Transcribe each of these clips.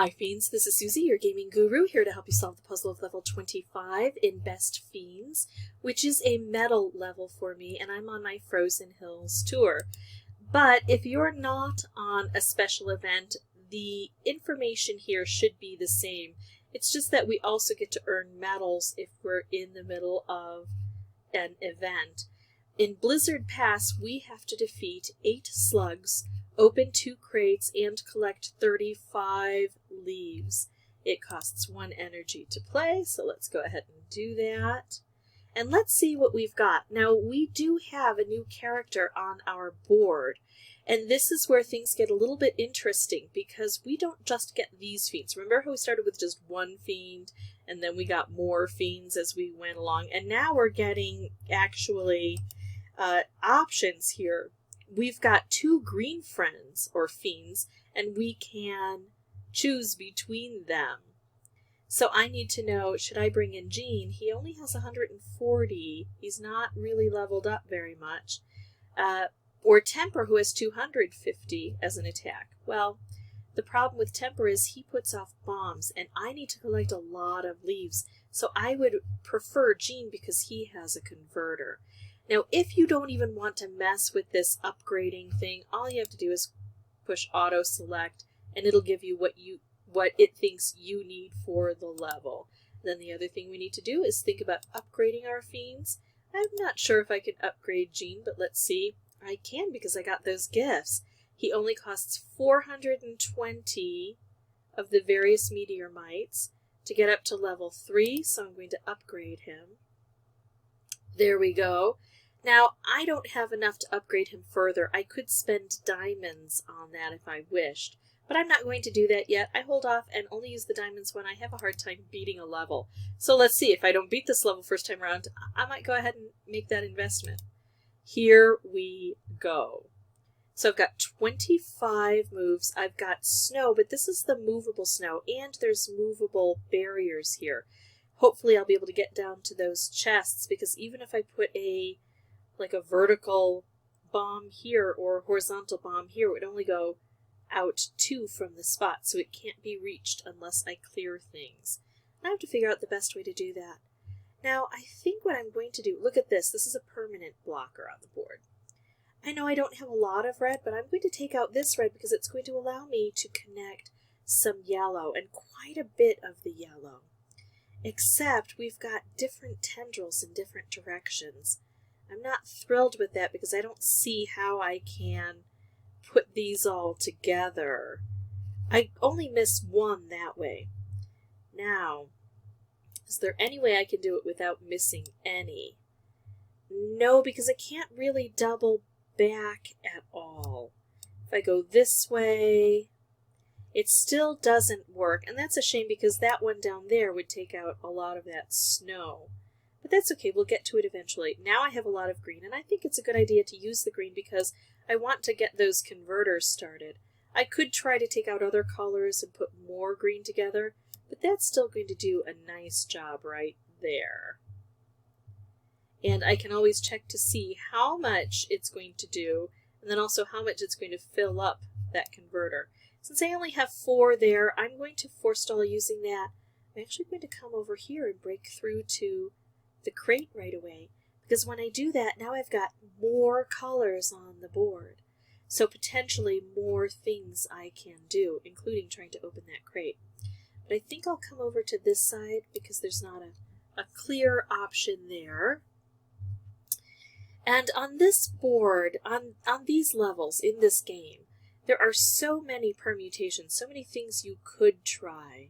Hi Fiends, this is Suzy, your gaming guru, here to help you solve the puzzle of level 25 in Best Fiends, which is a medal level for me, and I'm on my Frozen Hills tour. But if you're not on a special event, the information here should be the same. It's just that we also get to earn medals if we're in the middle of an event. In Blizzard Pass, we have to defeat 8 slugs, open 2 crates, and collect 35 leaves. It costs 1 energy to play, so let's go ahead and do that. And let's see what we've got. Now, we do have a new character on our board, and this is where things get a little bit interesting, because we don't just get these fiends. Remember how we started with just 1 fiend, and then we got more fiends as we went along, and now we're getting actually options here. We've got 2 green friends, or fiends, and we can choose between them. So I need to know, should I bring in Jean? He only has 140. He's not really leveled up very much. Or Temper, who has 250 as an attack. Well, the problem with Temper is he puts off bombs, and I need to collect a lot of leaves. So I would prefer Jean because he has a converter. Now, if you don't even want to mess with this upgrading thing, all you have to do is push auto select, and it'll give you what it thinks you need for the level. Then the other thing we need to do is think about upgrading our fiends. I'm not sure if I can upgrade Jean, but let's see. I can because I got those gifts. He only costs 420 of the various meteor mites to get up to level 3, so I'm going to upgrade him. There we go. Now, I don't have enough to upgrade him further. I could spend diamonds on that if I wished, but I'm not going to do that yet. I hold off and only use the diamonds when I have a hard time beating a level. So let's see, if I don't beat this level first time around, I might go ahead and make that investment. Here we go. So I've got 25 moves. I've got snow, but this is the movable snow, and there's movable barriers here. Hopefully I'll be able to get down to those chests, because even if I put a vertical bomb here or a horizontal bomb here, it would only go out 2 from the spot, so it can't be reached unless I clear things. I have to figure out the best way to do that. Now, I think what I'm going to do, look at this. This is a permanent blocker on the board. I know I don't have a lot of red, but I'm going to take out this red because it's going to allow me to connect some yellow, and quite a bit of the yellow. Except we've got different tendrils in different directions. I'm not thrilled with that because I don't see how I can put these all together. I only miss 1 that way. Now, is there any way I can do it without missing any? No, because I can't really double back at all. If I go this way, it still doesn't work, and that's a shame because that one down there would take out a lot of that snow. But that's okay, we'll get to it eventually. Now I have a lot of green, and I think it's a good idea to use the green because I want to get those converters started. I could try to take out other colors and put more green together, but that's still going to do a nice job right there. And I can always check to see how much it's going to do, and then also how much it's going to fill up that converter. Since I only have 4 there, I'm going to forestall using that. I'm actually going to come over here and break through to the crate right away, because when I do that, now I've got more colors on the board. So potentially more things I can do, including trying to open that crate. But I think I'll come over to this side because there's not a clear option there. And on this board, on these levels in this game, there are so many permutations, so many things you could try.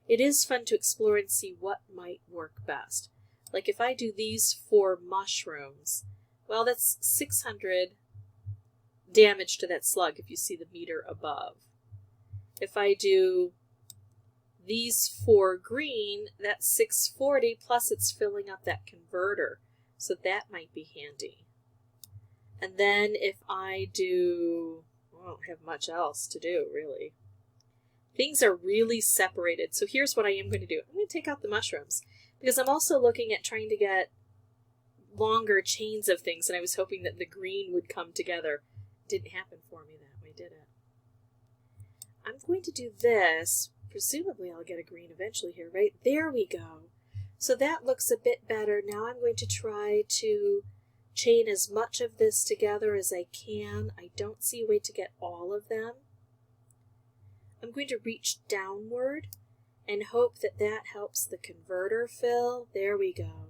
It is fun to explore and see what might work best. Like if I do these 4 mushrooms, well, that's 600 damage to that slug if you see the meter above. If I do these 4 green, that's 640, plus it's filling up that converter, so that might be handy. And then if I do, I don't have much else to do, really. Things are really separated, so here's what I am going to do. I'm going to take out the mushrooms, because I'm also looking at trying to get longer chains of things, and I was hoping that the green would come together. It didn't happen for me that way, did it? I'm going to do this Presumably I'll get a green eventually here, right? There we go. So that looks a bit better. Now I'm going to try to chain as much of this together as I can. I don't see a way to get all of them. I'm going to reach downward and hope that that helps the converter fill. There we go.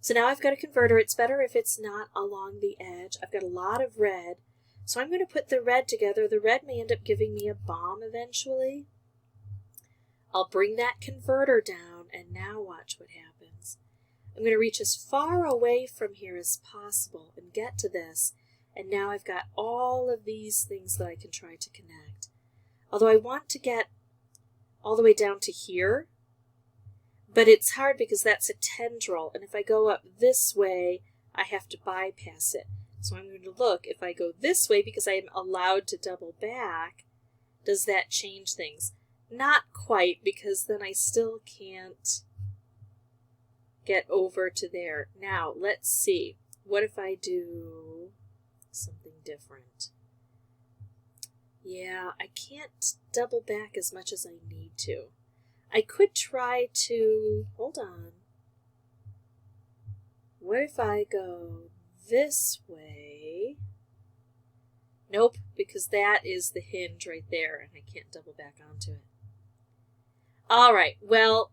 So now I've got a converter. It's better if it's not along the edge. I've got a lot of red. So I'm going to put the red together. The red may end up giving me a bomb eventually. I'll bring that converter down, and now watch what happens. I'm going to reach as far away from here as possible and get to this. And now I've got all of these things that I can try to connect. Although I want to get all the way down to here, but it's hard because that's a tendril, and if I go up this way, I have to bypass it. So I'm going to look, if I go this way, because I am allowed to double back, does that change things? Not quite, because then I still can't get over to there. Now, let's see. What if I do something different? Yeah, I can't double back as much as I need to. I could try to, hold on. What if I go this way? Nope, because that is the hinge right there, and I can't double back onto it. All right, well,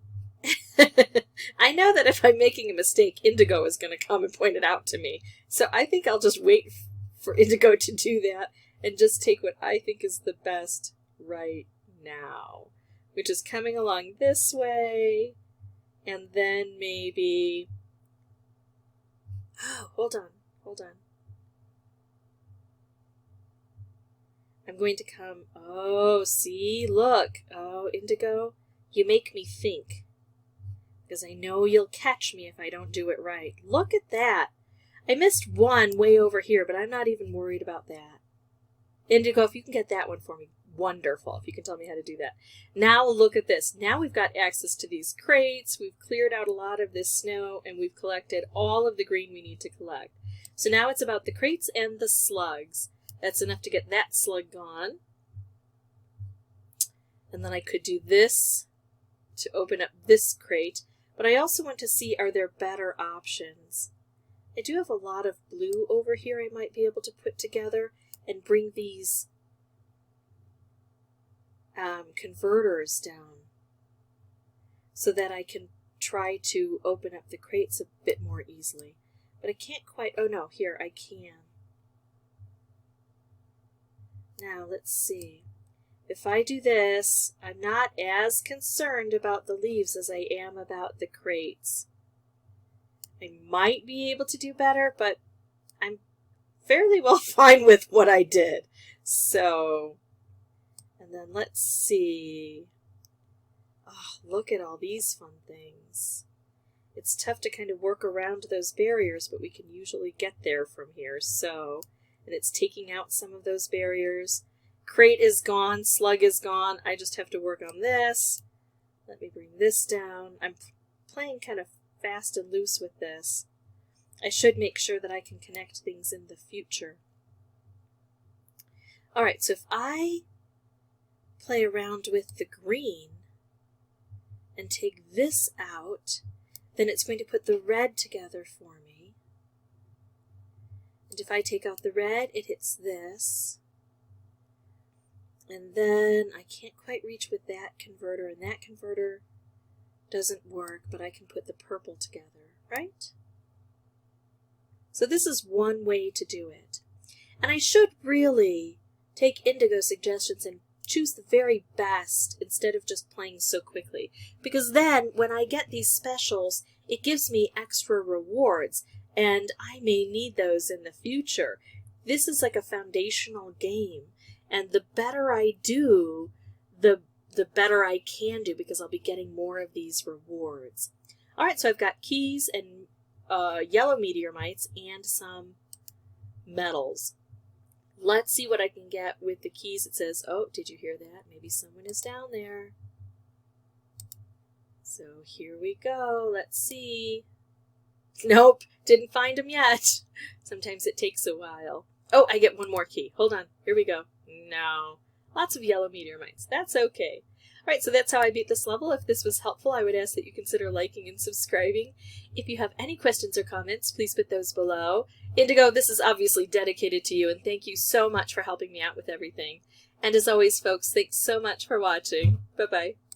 I know that if I'm making a mistake, Indigo is going to come and point it out to me. So I think I'll just wait for Indigo to do that and just take what I think is the best right now, which is coming along this way, and then maybe... Oh, hold on. I'm going to come... Oh, see? Look. Oh, Indigo, you make me think. Because I know you'll catch me if I don't do it right. Look at that. I missed one way over here, but I'm not even worried about that. Indigo, if you can get that one for me, wonderful. If you can tell me how to do that. Now look at this. Now we've got access to these crates. We've cleared out a lot of this snow, and we've collected all of the green we need to collect. So now it's about the crates and the slugs. That's enough to get that slug gone. And then I could do this to open up this crate. But I also want to see, are there better options? I do have a lot of blue over here I might be able to put together and bring these converters down so that I can try to open up the crates a bit more easily. But I can't quite... Oh no, here, I can. Now, let's see. If I do this, I'm not as concerned about the leaves as I am about the crates. I might be able to do better, but I'm fairly well fine with what I did. So, and then let's see. Oh, look at all these fun things. It's tough to kind of work around those barriers, but we can usually get there from here. So, and it's taking out some of those barriers. Crate is gone, slug is gone. I just have to work on this. Let me bring this down. I'm playing kind of fast and loose with this. I should make sure that I can connect things in the future. Alright, so if I play around with the green and take this out, then it's going to put the red together for me. And if I take out the red, it hits this. And then I can't quite reach with that converter, and that converter doesn't work, but I can put the purple together, right? So this is one way to do it. And I should really take Indigo's suggestions and choose the very best instead of just playing so quickly. Because then, when I get these specials, it gives me extra rewards, and I may need those in the future. This is like a foundational game, and the better I do, the better I can do, because I'll be getting more of these rewards. Alright, so I've got keys and yellow meteor mites and some metals. Let's see what I can get with the keys. It says, oh, did you hear that? Maybe someone is down there. So here we go. Let's see. Nope, didn't find him yet. Sometimes it takes a while. Oh, I get one more key. Hold on. Here we go. No. Lots of yellow meteor mites. That's okay. Alright, so that's how I beat this level. If this was helpful, I would ask that you consider liking and subscribing. If you have any questions or comments, please put those below. Indigo, this is obviously dedicated to you, and thank you so much for helping me out with everything. And as always, folks, thanks so much for watching. Bye-bye.